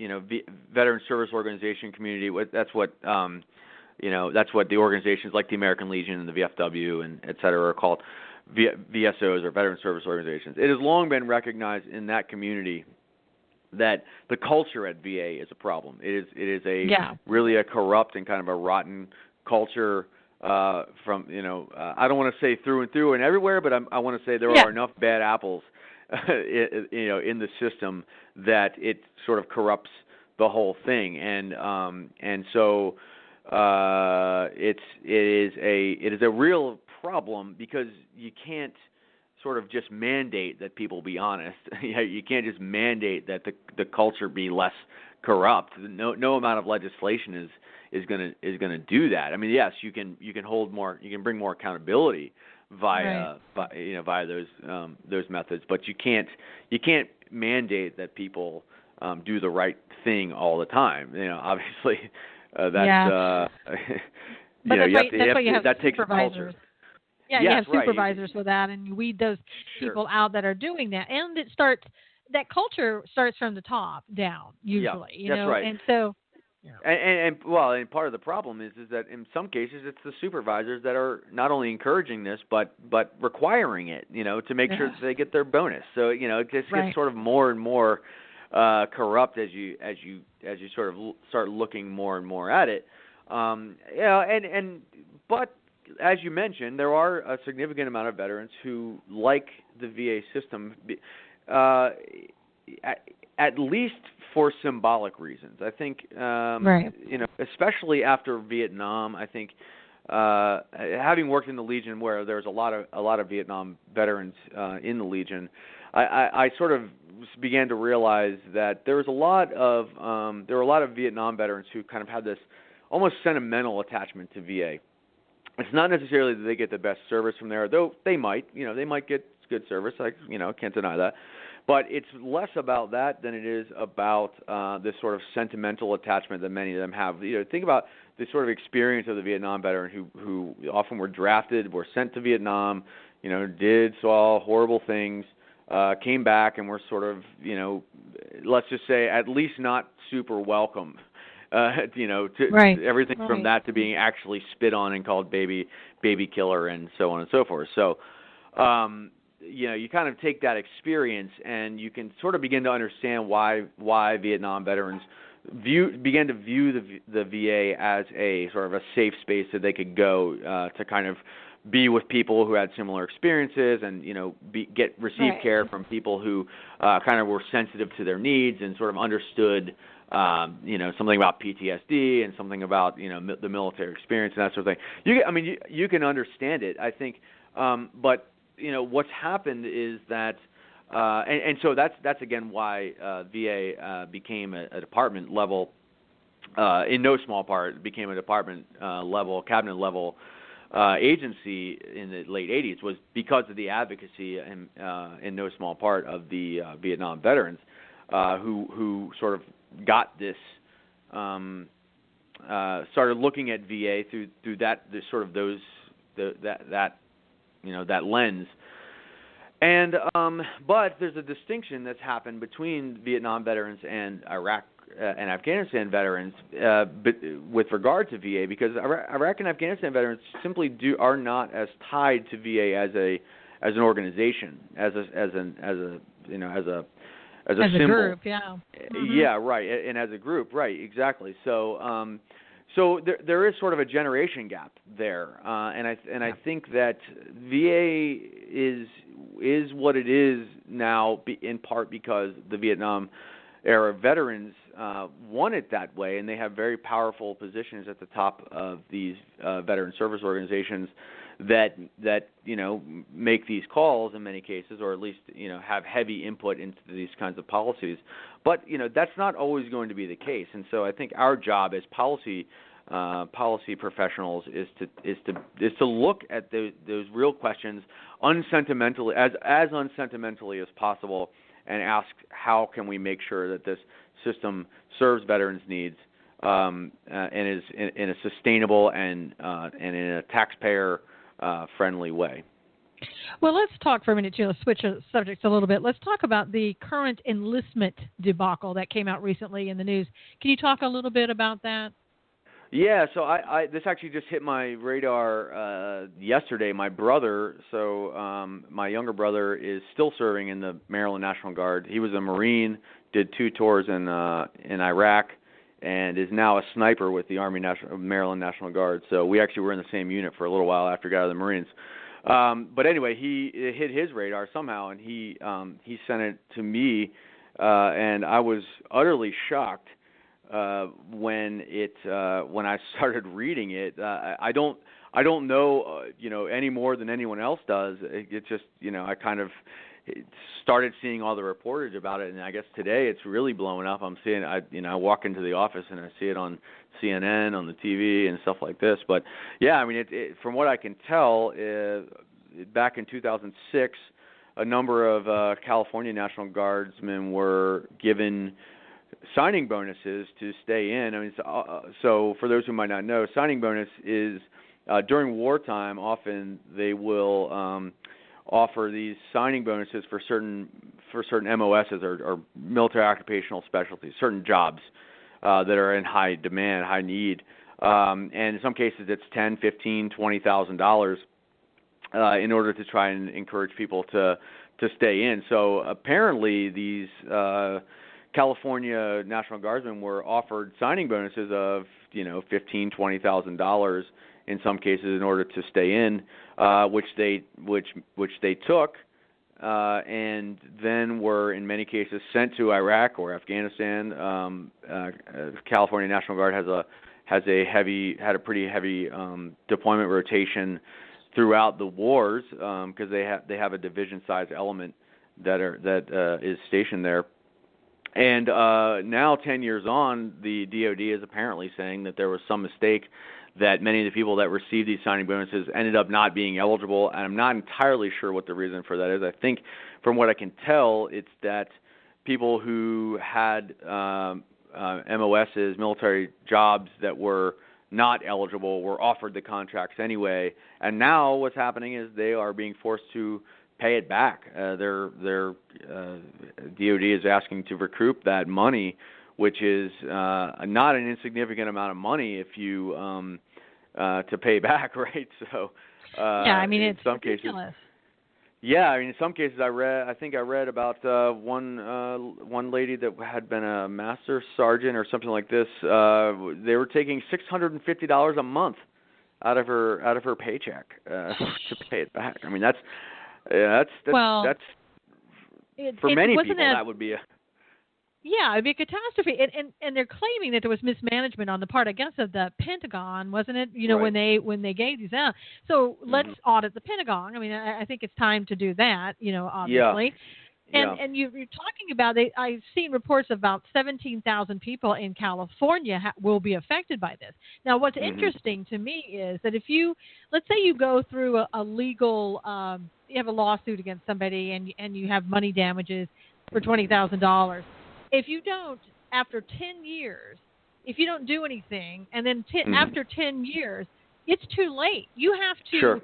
veteran service organization community. That's what the organizations like the American Legion and the VFW and et cetera are called VSOs, or veteran service organizations. It has long been recognized in that community that the culture at VA is a problem. It is really a corrupt and kind of a rotten culture. From I don't want to say through and through and everywhere, but I want to say there are enough bad apples, in the system that it sort of corrupts the whole thing, and so it is a real problem because you can't sort of just mandate that people be honest. You can't just mandate that the culture be less corrupt. No amount of legislation is going to do that. I mean, yes, you can bring more accountability via those methods, but you can't mandate that people do the right thing all the time. Obviously, that's but that's why you have that takes supervisors. Yeah, you have supervisors for that, and you weed those people out that are doing that, and that culture starts from the top down usually. That's right. And so. And part of the problem is that in some cases it's the supervisors that are not only encouraging this but requiring it, to make sure that they get their bonus. So it just gets sort of more and more corrupt as you sort of start looking more and more at it. But as you mentioned, there are a significant amount of veterans who like the VA system, at least for symbolic reasons. I think, especially after Vietnam, I think, having worked in the Legion where there's a lot of Vietnam veterans in the Legion, I sort of began to realize that there were a lot of Vietnam veterans who kind of had this almost sentimental attachment to VA. It's not necessarily that they get the best service from there, though they might. They might get good service. Can't deny that. But it's less about that than it is about this sort of sentimental attachment that many of them have. Think about the sort of experience of the Vietnam veteran who often were drafted, were sent to Vietnam, saw horrible things, came back and were sort of, let's just say at least not super welcome. Right. Everything from that to being actually spit on and called baby killer and so on and so forth. So, you kind of take that experience and you can sort of begin to understand why Vietnam veterans began to view the VA as a sort of a safe space that they could go to kind of be with people who had similar experiences and receive care from people who kind of were sensitive to their needs and sort of understood something about PTSD and something about the military experience and that sort of thing. You can understand it, I think, but what's happened is that, and so that's again why VA became a department level, in no small part, became a department level, cabinet level agency in the late 80s, was because of the advocacy and in no small part of the Vietnam veterans who sort of got this, started looking at VA through that lens. And but there's a distinction that's happened between Vietnam veterans and Iraq and Afghanistan veterans with regard to VA, because Iraq and Afghanistan veterans simply are not as tied to VA as an organization, as a symbol. Group, yeah. Mm-hmm. Yeah, right, and as a group, right, exactly. So, so there is sort of a generation gap there, and I think that VA is what it is now, in part because the Vietnam era veterans want it that way, and they have very powerful positions at the top of these veteran service organizations that make these calls in many cases, or at least have heavy input into these kinds of policies. But that's not always going to be the case, and so I think our job as policy professionals is to look at those real questions unsentimentally, as unsentimentally as possible, and ask how can we make sure that this system serves veterans' needs and is in a sustainable and in a taxpayer friendly way. Well, let's talk for a minute, switch subjects a little bit. Let's talk about the current enlistment debacle that came out recently in the news. Can you talk a little bit about that? Yeah, so I this actually just hit my radar yesterday. My brother, my younger brother, is still serving in the Maryland National Guard. He was a Marine, did 2 tours in Iraq, and is now a sniper with the Maryland National Guard. So we actually were in the same unit for a little while after he got out of the Marines. But anyway, it hit his radar somehow, and he sent it to me, and I was utterly shocked when I started reading it. I don't know any more than anyone else does. It just I kind of started seeing all the reportage about it, and I guess today it's really blowing up. I'm seeing I walk into the office and I see it on CNN, on the TV, and stuff like this. But yeah, from what I can tell, back in 2006, a number of California National Guardsmen were given signing bonuses to stay in. So for those who might not know, signing bonus is during wartime. Often they will offer these signing bonuses for certain MOSs or military occupational specialties, certain jobs that are in high demand, high need, and in some cases it's $10,000, $15,000, $20,000 in order to try and encourage people to stay in. So apparently these California National Guardsmen were offered signing bonuses of $15,000, $20,000 in some cases in order to stay in, which they took, and then were in many cases sent to Iraq or Afghanistan. California National Guard had a pretty heavy deployment rotation throughout the wars because they have a division-sized element that is stationed there. And now, 10 years on, the DoD is apparently saying that there was some mistake that many of the people that received these signing bonuses ended up not being eligible, and I'm not entirely sure what the reason for that is. I think, from what I can tell, it's that people who had MOSs, military jobs that were not eligible, were offered the contracts anyway, and now what's happening is they are being forced to pay it back. Their DoD is asking to recoup that money, which is not an insignificant amount of money if you to pay back, right? So yeah, I mean, in it's some ridiculous. cases. Yeah, I mean, in some cases, I think I read about one lady that had been a master sergeant or something like this. They were taking $650 a month out of her paycheck to pay it back. I mean, that's for many people that would be a. Yeah, it'd be a catastrophe, and they're claiming that there was mismanagement on the part, I guess, of the Pentagon, wasn't it? You know, right. when they gave these out. So let's audit the Pentagon. I mean, I think it's time to do that. You know, obviously. Yeah. And you're talking about, I've seen reports of about 17,000 people in California will be affected by this. Now, what's interesting to me is that if let's say you go through a legal, you have a lawsuit against somebody and you have money damages for $20,000. If you don't, after 10 years, if you don't do anything, and then after 10 years, it's too late. You have to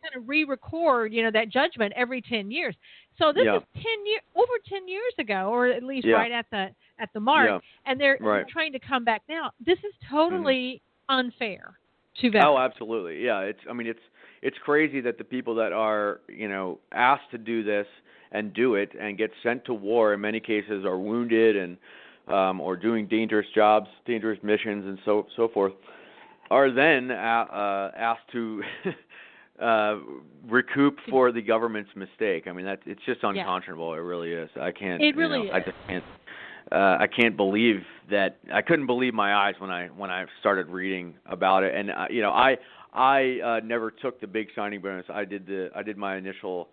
kind of re-record, that judgment every 10 years. So this is over 10 years ago, or at least right at the mark, and they're trying to come back now. This is totally unfair to veterans. Oh, absolutely. Yeah, it's crazy that the people that are asked to do this and do it and get sent to war in many cases are wounded and or doing dangerous jobs, dangerous missions, and so forth, are then asked to recoup for the government's mistake. I mean, it's just unconscionable. It really is. I can't. It really is. I just can't. I can't believe that. I couldn't believe my eyes when I started reading about it. And I never took the big signing bonus. I did my initial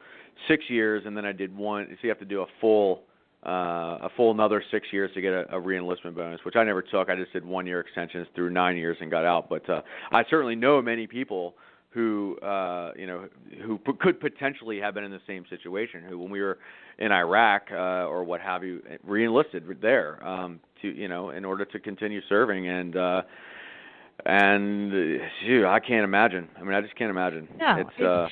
6 years, and then I did one. So you have to do a full another 6 years to get a re-enlistment bonus, which I never took. I just did 1 year extensions through 9 years and got out. But I certainly know many people who who could potentially have been in the same situation, who, when we were in Iraq or what have you, re-enlisted there to in order to continue serving, and I can't imagine. I mean, I just can't imagine. No,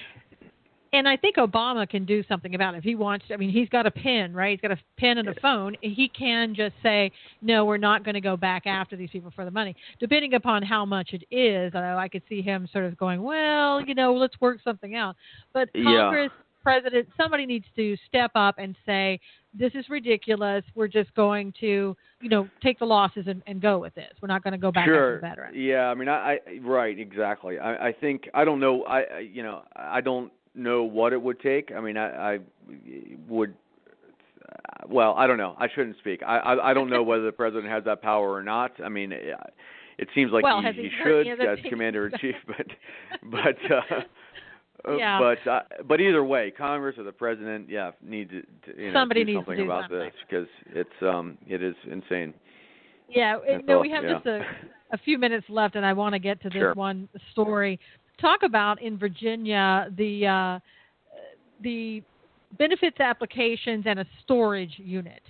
and I think Obama can do something about it if he wants to. I mean, he's got a pen, right? He's got a pen and a phone. He can just say, no, we're not going to go back after these people for the money. Depending upon how much it is, I could see him sort of going, well, let's work something out. But Congress, President, somebody needs to step up and say, this is ridiculous. We're just going to, take the losses and go with this. We're not going to go back after the veterans. Yeah, I mean, right, exactly. I think, I don't know, I don't know what it would take. I mean, I would. Well, I don't know. I shouldn't speak. I don't know whether the president has that power or not. I mean, it seems like he should as commander in chief, but either way, Congress or the president, need to somebody do needs something to do about something. this, because it is insane. Yeah, we have just a few minutes left, and I want to get to this one story. Talk about in Virginia the benefits applications and a storage unit.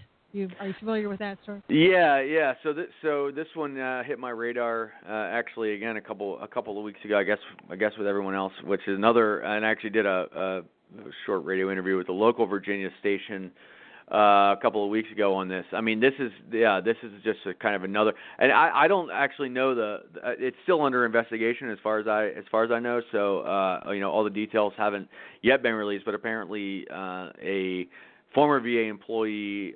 Are you familiar with that story? Yeah. So this one hit my radar actually again a couple of weeks ago. I guess with everyone else, which is another. And I actually did a short radio interview with the local Virginia station a couple of weeks ago on this. I mean, this is just a kind of another, and I don't actually know it's still under investigation as far as I know. So all the details haven't yet been released, but apparently a former VA employee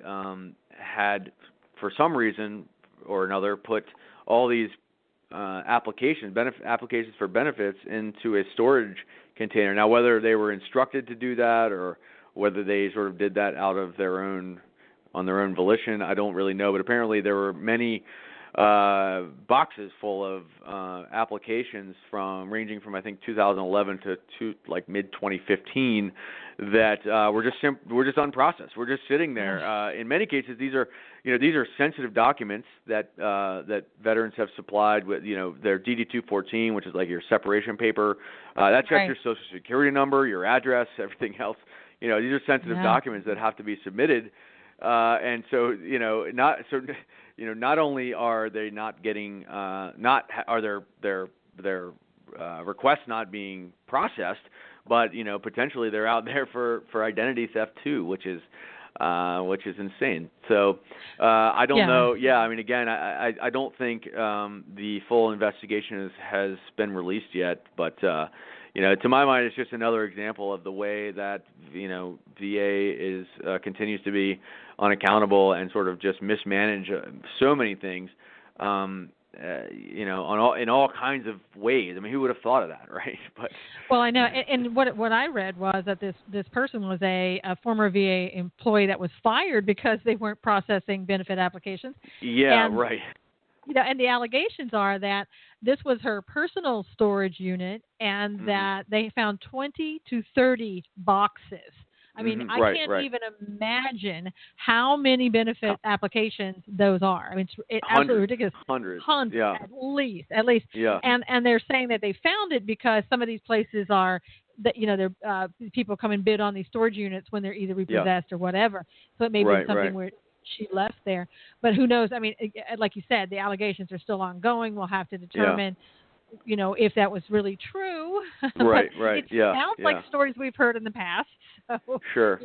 had, for some reason or another, put all these applications for benefits into a storage container. Now, whether they were instructed to do that or whether they sort of did that on their own volition, I don't really know. But apparently there were many boxes full of applications ranging from I think 2011 to like mid 2015 that were just unprocessed. We're just sitting there. In many cases, these are sensitive documents that veterans have supplied with their DD-214, which is like your separation paper. That checks your Social Security number, your address, everything else. These are sensitive documents that have to be submitted, and so not only are they not getting their requests not being processed, but potentially they're out there for identity theft too, which is insane. So I don't know. Yeah, I mean, again, I don't think the full investigation has been released yet, but to my mind, it's just another example of the way that VA continues to be unaccountable and sort of just mismanage so many things. In all kinds of ways. I mean, who would have thought of that, right? But well, I know, and what I read was that this person was a former VA employee that was fired because they weren't processing benefit applications. Yeah, right. And the allegations are that this was her personal storage unit, and that they found 20 to 30 boxes. I mean, I can't even imagine how many benefit applications those are. I mean, it's absolutely ridiculous. Hundreds, at least. Yeah. And they're saying that they found it because some of these places are that they're people come and bid on these storage units when they're either repossessed or whatever. So it may be something where she left there, but who knows? I mean, like you said, the allegations are still ongoing. We'll have to determine. If that was really true. Right. It sounds like stories we've heard in the past. So, sure.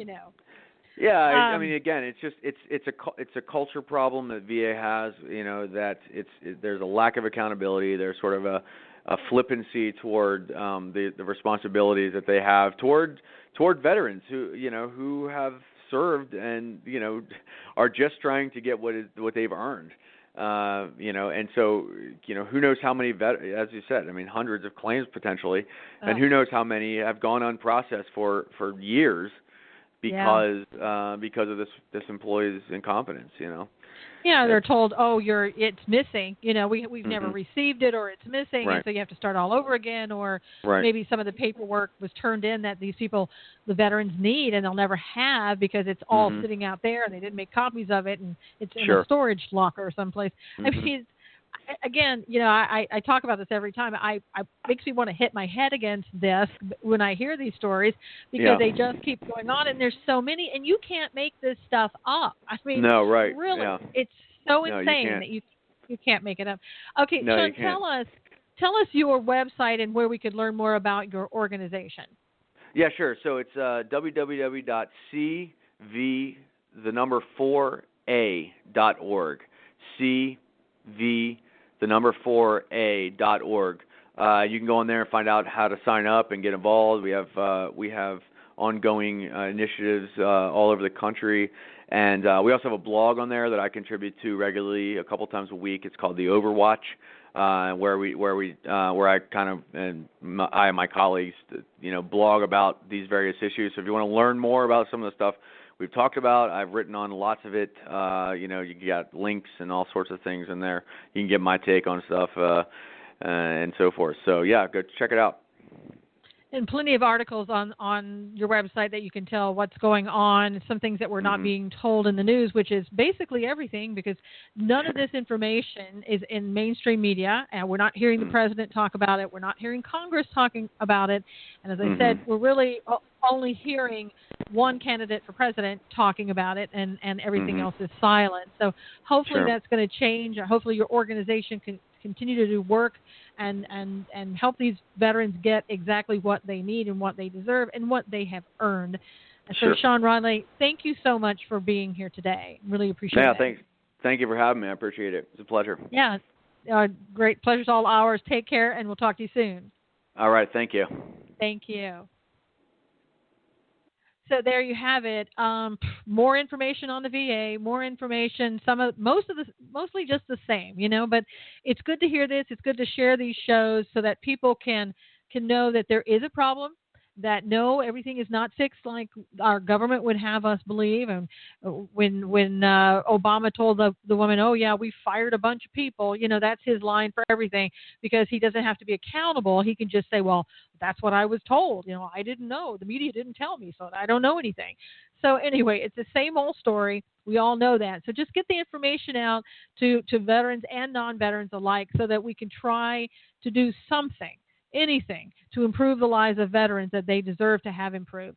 Yeah, I mean, again, it's a culture problem that VA has. That there's a lack of accountability. There's sort of a flippancy toward the responsibilities that they have toward veterans who have served and are just trying to get what they've earned. And so, who knows how many, as you said, I mean, hundreds of claims potentially, and who knows how many have gone unprocessed for years because of this employee's incompetence, Yeah, they're told, it's missing. We've never received it, or it's missing, and so you have to start all over again, or maybe some of the paperwork was turned in that these people, the veterans, need, and they'll never have because it's all sitting out there, and they didn't make copies of it, and it's in a storage locker or someplace. I mean, again, I talk about this every time. I makes me want to hit my head against this when I hear these stories because they just keep going on, and there's so many, and you can't make this stuff up. I mean, really, it's so insane that you can't make it up. Okay, Sean, tell us your website and where we could learn more about your organization. Yeah, sure. So it's www.cv4a.org. cv4a.org. You can go on there and find out how to sign up and get involved. We have ongoing initiatives all over the country, and we also have a blog on there that I contribute to regularly, a couple times a week. It's called The Overwatch, where I kind of and I and my colleagues blog about these various issues. So if you want to learn more about some of the stuff we've talked about, I've written on lots of it. You got links and all sorts of things in there. You can get my take on stuff and so forth. So yeah, go check it out. And plenty of articles on your website that you can tell what's going on, some things that we're not being told in the news, which is basically everything, because none of this information is in mainstream media, and we're not hearing the president talk about it. We're not hearing Congress talking about it. And as I said, we're really only hearing one candidate for president talking about it, and everything else is silent. So hopefully that's going to change. Hopefully your organization can continue to do work and help these veterans get exactly what they need and what they deserve and what they have earned. And so, Shaun Rieley, thank you so much for being here today. Really appreciate it. Yeah, thank you for having me. I appreciate it. It's a pleasure. Yeah, great. Pleasure's all ours. Take care, and we'll talk to you soon. All right. Thank you. Thank you. So there you have it. More information on the VA, more information. Mostly just the same, But it's good to hear this. It's good to share these shows so that people can know that there is a problem, that no, everything is not fixed like our government would have us believe. And when Obama told the woman, oh yeah, we fired a bunch of people, that's his line for everything, because he doesn't have to be accountable. He can just say, well, that's what I was told. I didn't know. The media didn't tell me, so I don't know anything. So anyway, it's the same old story. We all know that. So just get the information out to veterans and non-veterans alike, so that we can try to do something, anything, to improve the lives of veterans that they deserve to have improved.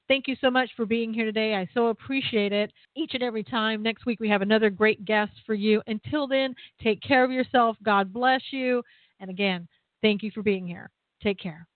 Thank you so much for being here today. I so appreciate it each and every time. Next week we have another great guest for you. Until then, take care of yourself. God bless you. And again, thank you for being here. Take care.